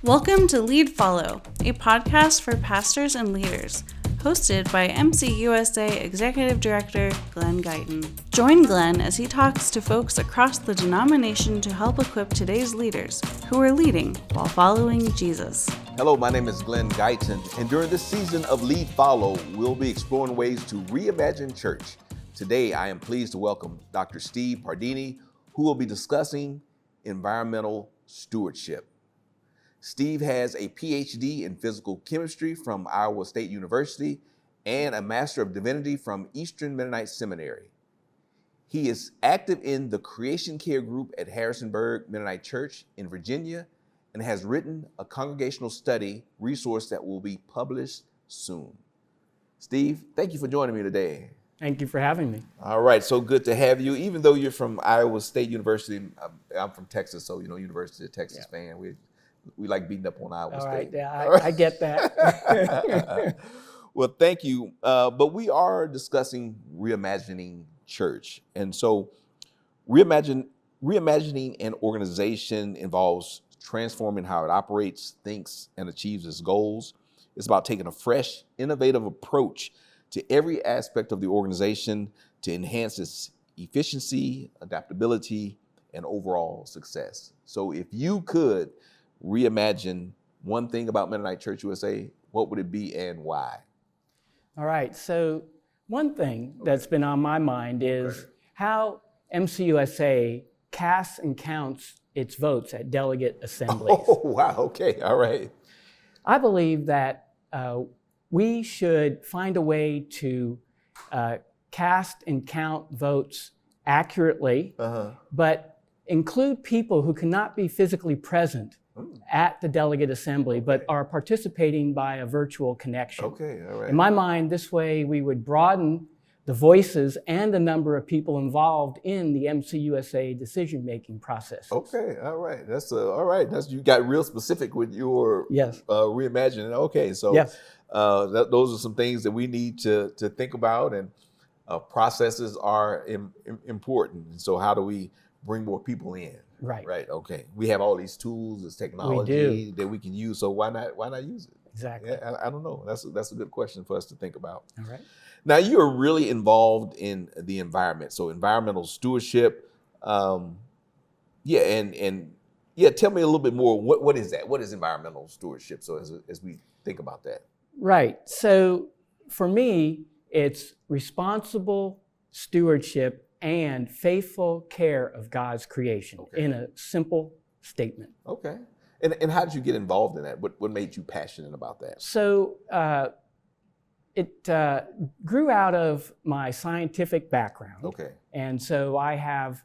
Welcome to Lead Follow, a podcast for pastors and leaders, hosted by MCUSA Executive Director Glenn Guyton. Join Glenn as he talks to folks across the denomination to help equip today's leaders who are leading while following Jesus. Hello, my name is Glenn Guyton, and during this season of Lead Follow, we'll be exploring ways to reimagine church. Today, I am pleased to welcome Dr. Steve Pardini, who will be discussing environmental stewardship. Steve has a PhD in physical chemistry from Iowa State University and a Master of Divinity from Eastern Mennonite Seminary. He is active in the Creation Care Group at Harrisonburg Mennonite Church in Virginia and has written a congregational study resource that will be published soon. Steve, thank you for joining me today. Thank you for having me. All right, so good to have you. Even though you're from Iowa State University, I'm from Texas, so University of Texas fan. We like beating up on Iowa State. Right, yeah, I get that. Well, thank you. But we are discussing reimagining church. And so reimagining an organization involves transforming how it operates, thinks, and achieves its goals. It's about taking a fresh, innovative approach to every aspect of the organization to enhance its efficiency, adaptability, and overall success. So if you could reimagine one thing about Mennonite Church USA, what would it be and why? All right, so one thing that's been on my mind is how MCUSA casts and counts its votes at delegate assemblies. Oh, wow, okay, all right. I believe that we should find a way to cast and count votes accurately, but include people who cannot be physically present at the delegate assembly, but are participating by a virtual connection. Okay, all right. In my mind, this way we would broaden the voices and the number of people involved in the MCUSA decision-making process. Okay, all right. All right. You got real specific with your reimagining. Okay, so those are some things that we need to think about, and processes are important. And so how do we bring more people in? Right. Okay. We have all these tools, this technology that we can use. So why not use it? Exactly. Yeah, I don't know. That's a good question for us to think about. All right. Now you are really involved in the environment. So environmental stewardship. Tell me a little bit more. What is that? What is environmental stewardship? So as we think about that. Right. So for me, it's responsible stewardship and faithful care of God's creation in a simple statement. Okay. And how did you get involved in that? What made you passionate about that? So it grew out of my scientific background. Okay. And so I have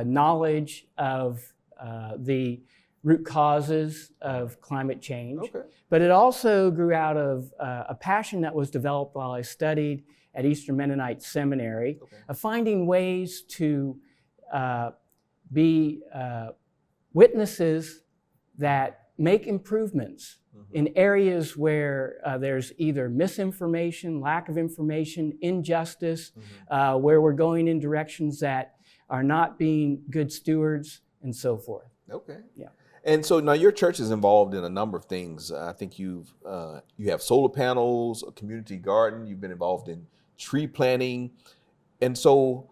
knowledge of the root causes of climate change. Okay. But it also grew out of a passion that was developed while I studied at Eastern Mennonite Seminary, of finding ways to be witnesses that make improvements in areas where there's either misinformation, lack of information, injustice, where we're going in directions that are not being good stewards, and so forth. Okay. Yeah. And so now your church is involved in a number of things. I think you have solar panels, a community garden. You've been involved in tree planting, and so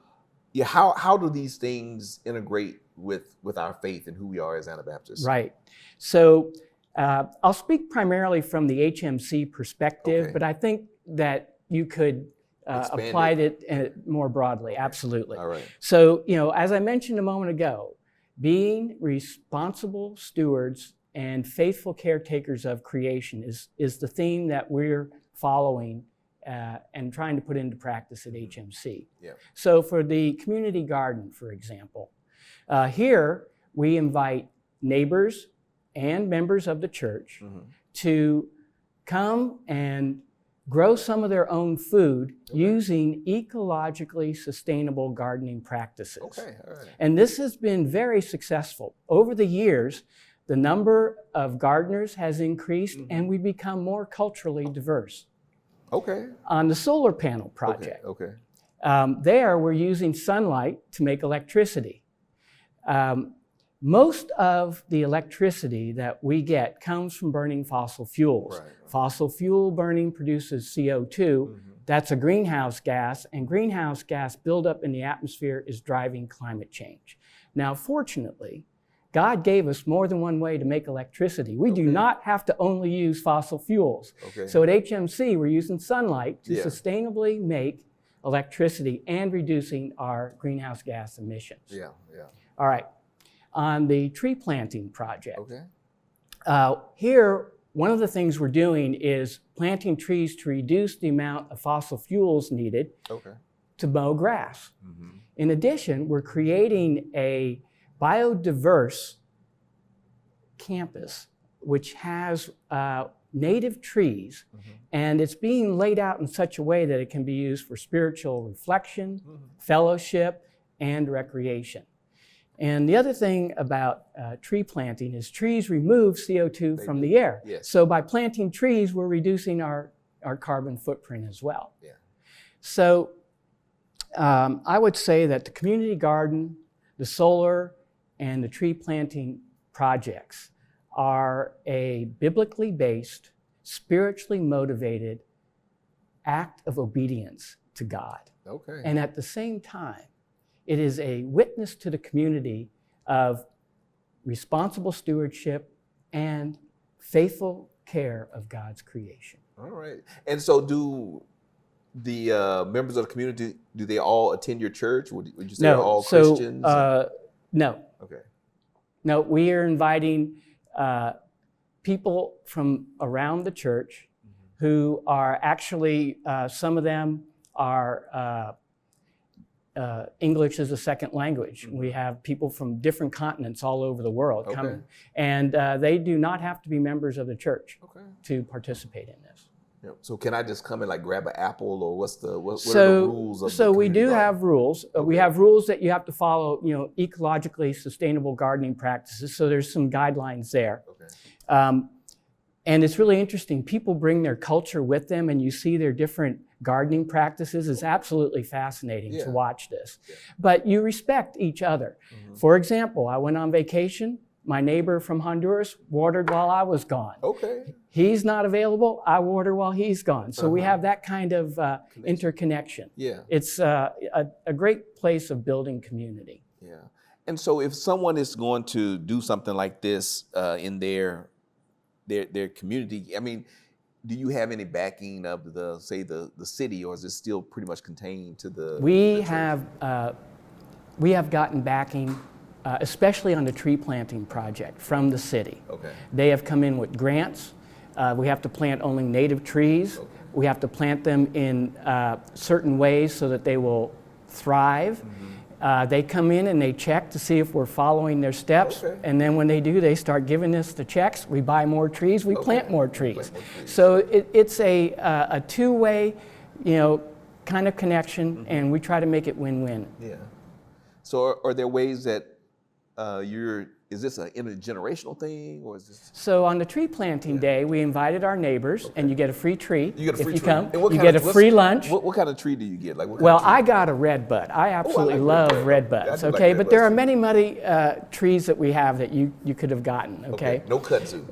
how do these things integrate with our faith and who we are as Anabaptists? Right. So I'll speak primarily from the HMC perspective, but I think that you could apply it more broadly. Okay. Absolutely. All right. So as I mentioned a moment ago, being responsible stewards and faithful caretakers of creation is the theme that we're following and trying to put into practice at HMC. Yeah. So for the community garden, for example, here we invite neighbors and members of the church to come and grow some of their own food using ecologically sustainable gardening practices. Okay, all right. And this has been very successful. Over the years, the number of gardeners has increased and we've become more culturally diverse. Okay. On the solar panel project, there we're using sunlight to make electricity. Most of the electricity that we get comes from burning fossil fuels. Right. Fossil fuel burning produces CO2. That's a greenhouse gas, and greenhouse gas buildup in the atmosphere is driving climate change. Now, fortunately, God gave us more than one way to make electricity. We do not have to only use fossil fuels. So at HMC, we're using sunlight to sustainably make electricity and reducing our greenhouse gas emissions. All right. On the tree planting project, here, one of the things we're doing is planting trees to reduce the amount of fossil fuels needed to mow grass. In addition, we're creating a biodiverse campus which has native trees, and it's being laid out in such a way that it can be used for spiritual reflection, fellowship, and recreation. And the other thing about tree planting is trees remove CO2 from the air. So by planting trees, we're reducing our carbon footprint as well. So I would say that the community garden, the solar, and the tree planting projects are a biblically based, spiritually motivated act of obedience to God. And at the same time, it is a witness to the community of responsible stewardship and faithful care of God's creation. All right. And so do the members of the community, do they all attend your church? Would you say they're all Christians? No. No, we are inviting people from around the church who are actually, some of them are English as a second language. We have people from different continents all over the world coming, and they do not have to be members of the church to participate in this. So can I just come and like grab an apple, or what are the rules of So the we do garden? have rules. We have rules that you have to follow, ecologically sustainable gardening practices. So there's some guidelines there. And it's really interesting. People bring their culture with them, and you see their different gardening practices. It's absolutely fascinating to watch this. But you respect each other. For example, I went on vacation. My neighbor from Honduras watered while I was gone. He's not available, I water while he's gone. So we have that kind of interconnection. It's a great place of building community. And so if someone is going to do something like this in their community, I mean, do you have any backing of the city, or is it still pretty much contained to the? We have gotten backing, especially on the tree planting project, from the city. They have come in with grants. We have to plant only native trees. We have to plant them in certain ways so that they will thrive. They come in and they check to see if we're following their steps, and then when they do, they start giving us the checks. We buy more trees, we plant more trees. So it's a two-way, kind of connection, and we try to make it win-win. So are there ways that is this an intergenerational thing, or is this? So on the tree planting day, we invited our neighbors, and you get a free tree. You get a free if you tree. come. You get a free lunch. What kind of tree do you get? Like, I got a red bud. I absolutely love red buds. But there are many trees that we have that you could have gotten. No kudzu.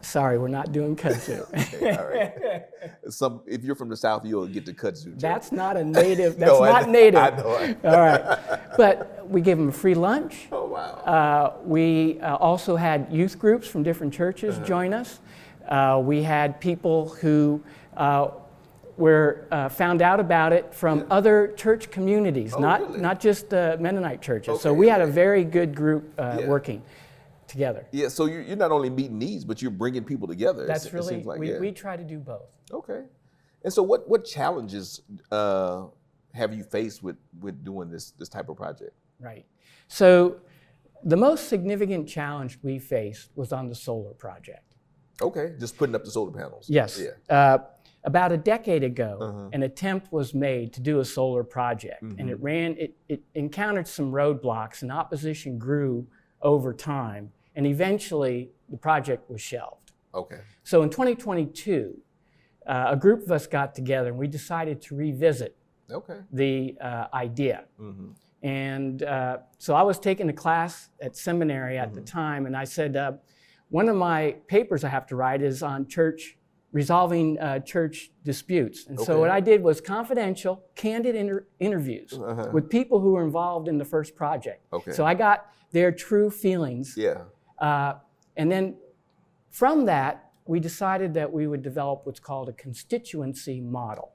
Sorry, we're not doing kudzu. All right. If you're from the South, you'll get the kudzu. That's not a native. That's not native. I know. All right. But we gave them a free lunch. Oh, wow. We also had youth groups from different churches join us. We had people who were found out about it from other church communities, not just Mennonite churches. So we had a very good group working together. So you're not only meeting needs, but you're bringing people together. That's really, it seems like, we try to do both. And so what challenges have you faced with doing this type of project? Right. So the most significant challenge we faced was on the solar project. Just putting up the solar panels. Yes. About a decade ago, an attempt was made to do a solar project, and it encountered some roadblocks, and opposition grew over time, and eventually the project was shelved. So in 2022, a group of us got together and we decided to revisit the idea. And so I was taking a class at seminary at the time, and I said, one of my papers I have to write is on resolving church disputes. And so what I did was confidential, candid interviews with people who were involved in the first project. So I got their true feelings. And then from that, we decided that we would develop what's called a constituency model.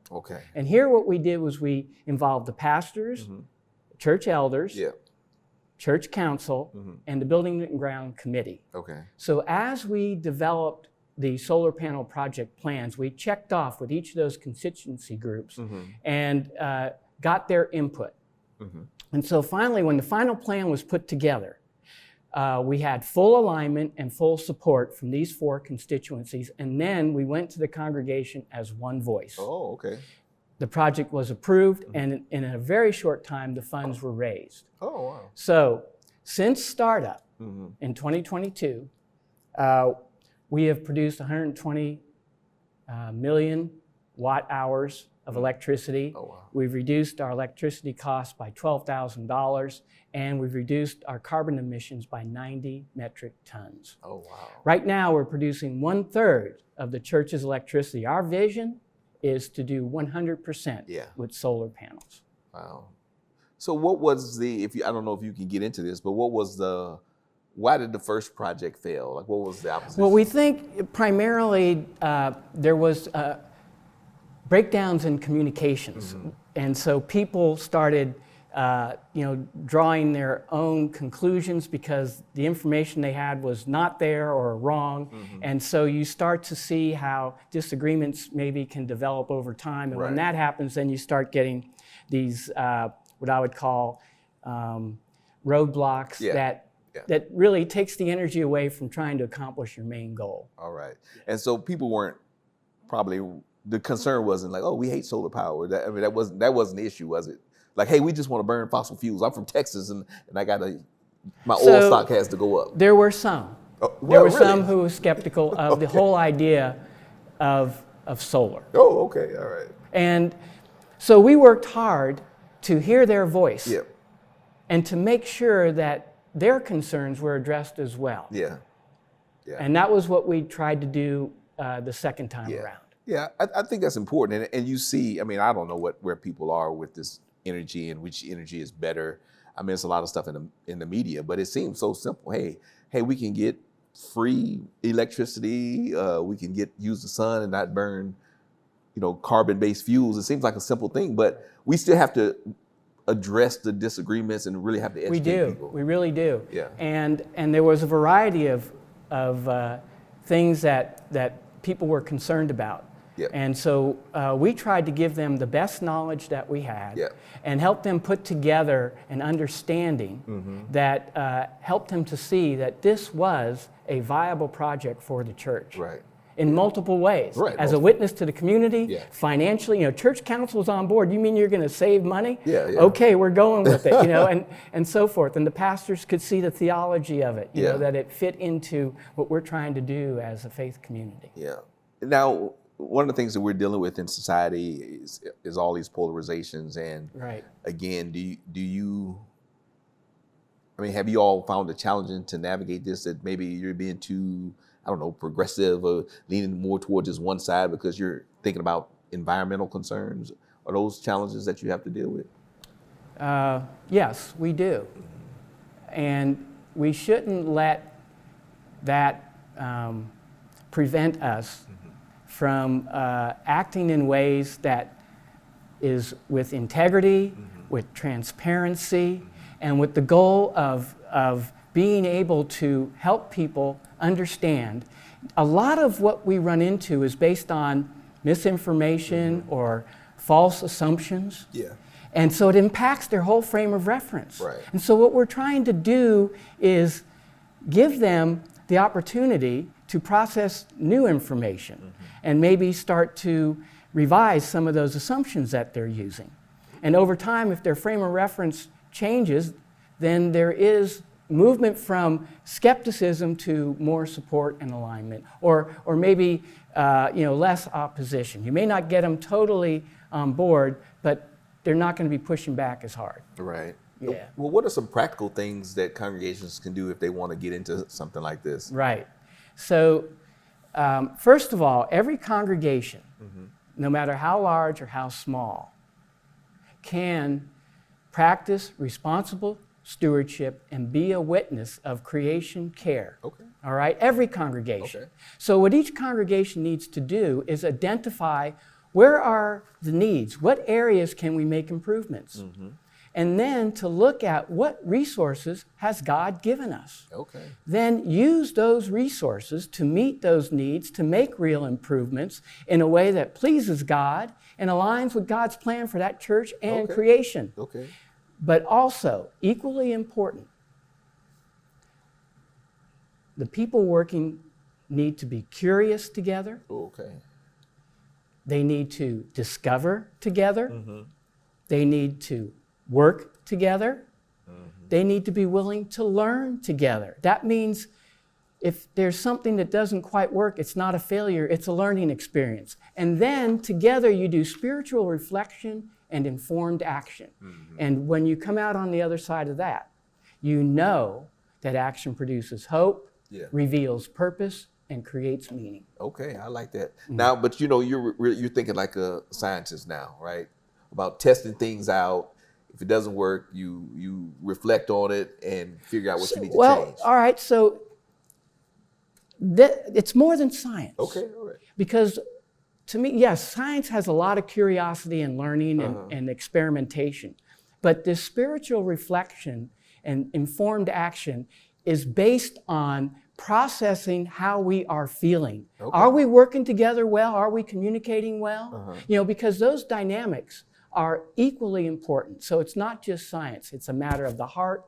And here what we did was we involved the pastors, church elders, church council, and the building and ground committee. So as we developed the solar panel project plans, we checked off with each of those constituency groups and got their input. And so finally, when the final plan was put together, we had full alignment and full support from these 4 constituencies, and then we went to the congregation as one voice. The project was approved, and in a very short time, the funds were raised. So since startup in 2022, we have produced 120 million watt hours of electricity. We've reduced our electricity costs by $12,000, and we've reduced our carbon emissions by 90 metric tons. Right now, we're producing 1/3 of the church's electricity. Our vision is to do 100% with solar panels. So what was I don't know if you can get into this, but why did the first project fail? Like, what was the opposition? Well, we think primarily there was breakdowns in communications. And so people started drawing their own conclusions because the information they had was not there or wrong. And so you start to see how disagreements maybe can develop over time. And when that happens, then you start getting these, what I would call roadblocks that really takes the energy away from trying to accomplish your main goal. And so people weren't the concern wasn't like, oh, we hate solar power. That wasn't the issue, was it? Like, hey, we just want to burn fossil fuels. I'm from Texas, and I my oil stock has to go up. There were some. There were some who were skeptical of the whole idea of solar. All right. And so we worked hard to hear their voice and to make sure that their concerns were addressed as well. And that was what we tried to do the second time around. I think that's important. And you see, I don't know where people are with this energy and which energy is better. It's a lot of stuff in the media, but it seems so simple. Hey, we can get free electricity. We can use the sun and not burn, carbon-based fuels. It seems like a simple thing, but we still have to address the disagreements and really have to educate people. We really do. And there was a variety of things that people were concerned about. And so we tried to give them the best knowledge that we had and help them put together an understanding that helped them to see that this was a viable project for the church. In multiple ways. As a witness to the community, financially, church council's on board. You mean you're going to save money? Okay, we're going with it, and so forth. And the pastors could see the theology of it, that it fit into what we're trying to do as a faith community. Now, one of the things that we're dealing with in society is all these polarizations. And again, do you have you all found it challenging to navigate this, that maybe you're being too, progressive or leaning more towards just one side because you're thinking about environmental concerns? Are those challenges that you have to deal with? Yes, we do. And we shouldn't let that prevent us from acting in ways that is with integrity, with transparency, and with the goal of being able to help people understand. A lot of what we run into is based on misinformation or false assumptions. And so it impacts their whole frame of reference. And so what we're trying to do is give them the opportunity to process new information and maybe start to revise some of those assumptions that they're using. And over time, if their frame of reference changes, then there is movement from skepticism to more support and alignment, or maybe less opposition. You may not get them totally on board, but they're not going to be pushing back as hard. Yeah. Well, what are some practical things that congregations can do if they want to get into something like this? Right. So, first of all, every congregation, no matter how large or how small, can practice responsible stewardship and be a witness of creation care. Okay. All right? Every congregation. Okay. So what each congregation needs to do is identify where are the needs, what areas can we make improvements, and then to look at what resources has God given us. Okay. Then use those resources to meet those needs, to make real improvements in a way that pleases God and aligns with God's plan for that church and creation. Okay. But also, equally important, the people working need to be curious together. Okay. They need to discover together. They need to work together. They need to be willing to learn together. That means if there's something that doesn't quite work, it's not a failure, it's a learning experience. And then together you do spiritual reflection and informed action. And when you come out on the other side of that, you know that action produces hope, reveals purpose, and creates meaning. Okay, I like that. Now, but you're thinking like a scientist now, right? About testing things out. If it doesn't work, you reflect on it and figure out what you need to change. All right, so it's more than science. Okay, all right. Because to me, yes, science has a lot of curiosity and learning and experimentation. But this spiritual reflection and informed action is based on processing how we are feeling. Okay. Are we working together well? Are we communicating well? Because those dynamics are equally important. So it's not just science. It's a matter of the heart,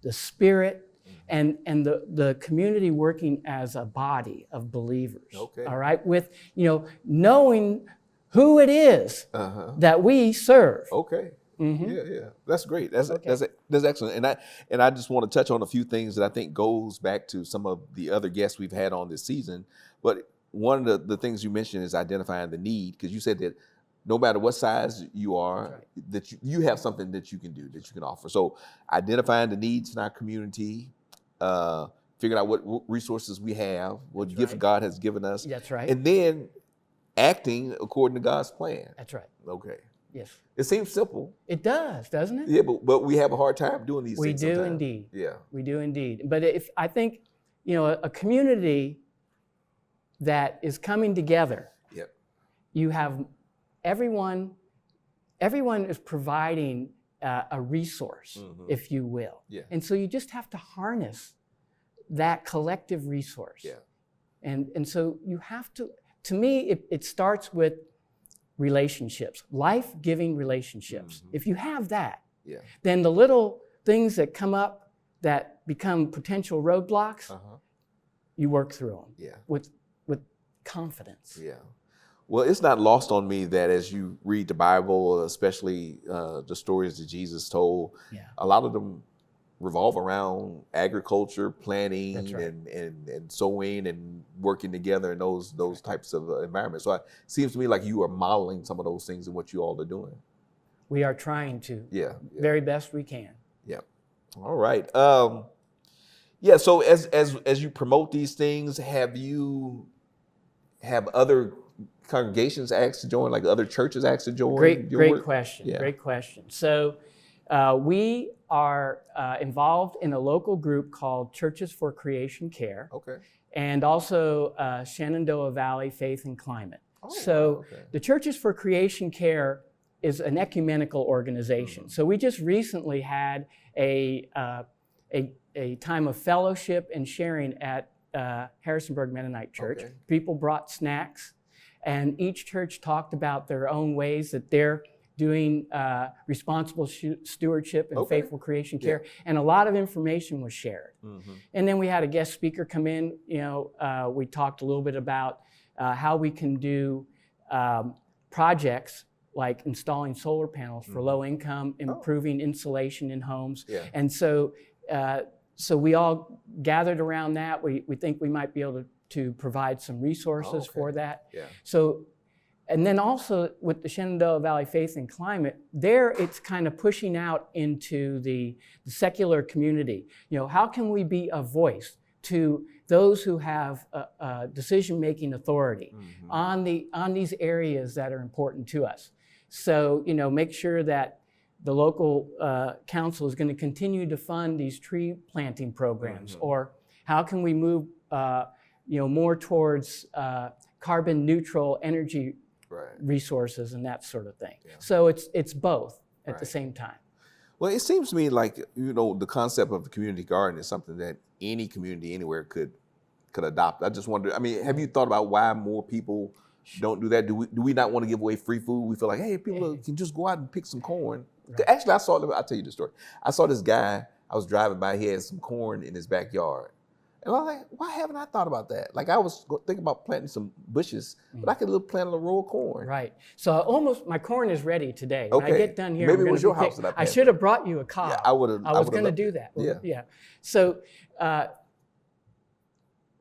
the spirit, and the community working as a body of believers. Okay. All right, with knowing who it is that we serve. Okay. Yeah, that's great. That's excellent. And I just want to touch on a few things that I think goes back to some of the other guests we've had on this season. But one of the things you mentioned is identifying the need, because you said that no matter what size you are, that you have something that you can do, that you can offer. So identifying the needs in our community, figuring out what resources we have, what gifts God has given us. That's right. And then acting according to God's plan. That's right. Okay. Yes. It seems simple. It does, doesn't it? Yeah, but we have a hard time doing these things We do sometimes. indeed. Yeah. We do indeed. But I think, a community that is coming together, you have everyone is providing a resource, if you will. Yeah. And so you just have to harness that collective resource. Yeah. And so you have to me, it starts with relationships, life-giving relationships. If you have that, then the little things that come up that become potential roadblocks, you work through them with confidence. Yeah. Well, it's not lost on me that as you read the Bible, especially the stories that Jesus told, a lot of them revolve around agriculture, planting, and sowing and working together in those types of environments. So it seems to me like you are modeling some of those things in what you all are doing. We are trying to. Very best we can. Yeah. All right. So as you promote these things, have other congregations asked to join, like other churches asked to join? Great question. Yeah. Great question. So we are involved in a local group called Churches for Creation Care. Okay. And also Shenandoah Valley Faith and Climate. The Churches for Creation Care is an ecumenical organization. So we just recently had a time of fellowship and sharing at Harrisonburg Mennonite Church. Okay. People brought snacks, and each church talked about their own ways that they're doing responsible stewardship and faithful creation care, and a lot of information was shared. And then we had a guest speaker come in. We talked a little bit about how we can do projects like installing solar panels for low income, improving insulation in homes. Yeah. And so we all gathered around that. We think we might be able to provide some resources for that. Yeah. So And then also with the Shenandoah Valley Faith and Climate, there it's kind of pushing out into the secular community. How can we be a voice to those who have decision-making authority on these areas that are important to us? So, make sure that the local council is going to continue to fund these tree planting programs, or how can we move, more towards carbon neutral energy resources and that sort of thing. Yeah. So it's both at the same time. Well, it seems to me like, the concept of the community garden is something that any community anywhere could adopt. I just wonder, have you thought about why more people don't do that? Do we not want to give away free food? We feel like, hey, people can just go out and pick some corn. Right. Actually, I'll tell you the story. I saw this guy, I was driving by, he had some corn in his backyard. And I was like, why haven't I thought about that? Like, I was thinking about planting some bushes, but I could plant a row of corn. Right. So my corn is ready today. When I get done here, maybe it was your house that I should have brought you a cob. Yeah, I was going to do that. Yeah. So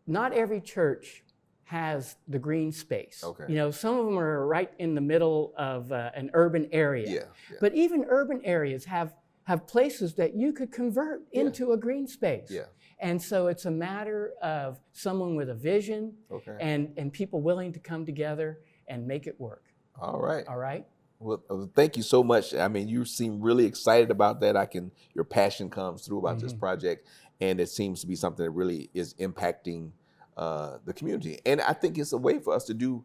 not every church has the green space. Okay. Some of them are right in the middle of an urban area. Yeah. But even urban areas have places that you could convert into a green space. Yeah. And so it's a matter of someone with a vision and people willing to come together and make it work. All right. All right. Well, thank you so much. You seem really excited about that. Your passion comes through about this project, and it seems to be something that really is impacting the community. And I think it's a way for us to do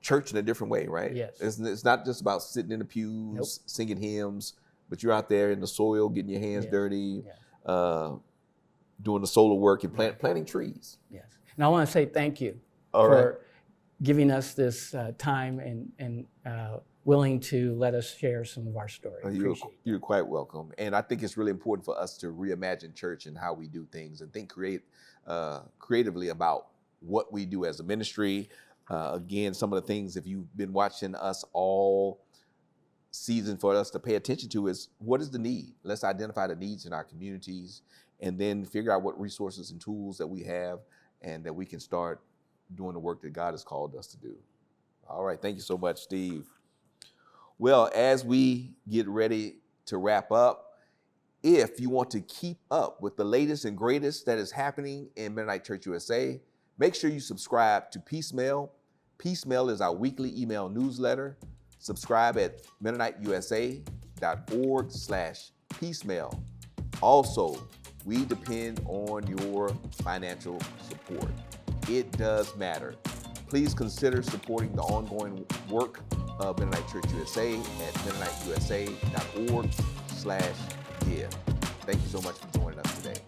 church in a different way, right? Yes. It's not just about sitting in the pews, singing hymns, but you're out there in the soil, getting your hands dirty, doing the solar work and planting trees. Yes. And I want to say thank you for giving us this time and willing to let us share some of our story. You're quite welcome. And I think it's really important for us to reimagine church and how we do things and think creatively about what we do as a ministry. Again, some of the things, if you've been watching us all season, for us to pay attention to is, what is the need? Let's identify the needs in our communities and then figure out what resources and tools that we have and that we can start doing the work that God has called us to do. All right. Thank you so much, Steve. Well, as we get ready to wrap up, if you want to keep up with the latest and greatest that is happening in Mennonite Church USA, make sure you subscribe to Peace Mail. Peace Mail is our weekly email newsletter. Subscribe at MennoniteUSA.org/peacemail. Also, we depend on your financial support. It does matter. Please consider supporting the ongoing work of Mennonite Church USA at MennoniteUSA.org/give. Thank you so much for joining us today.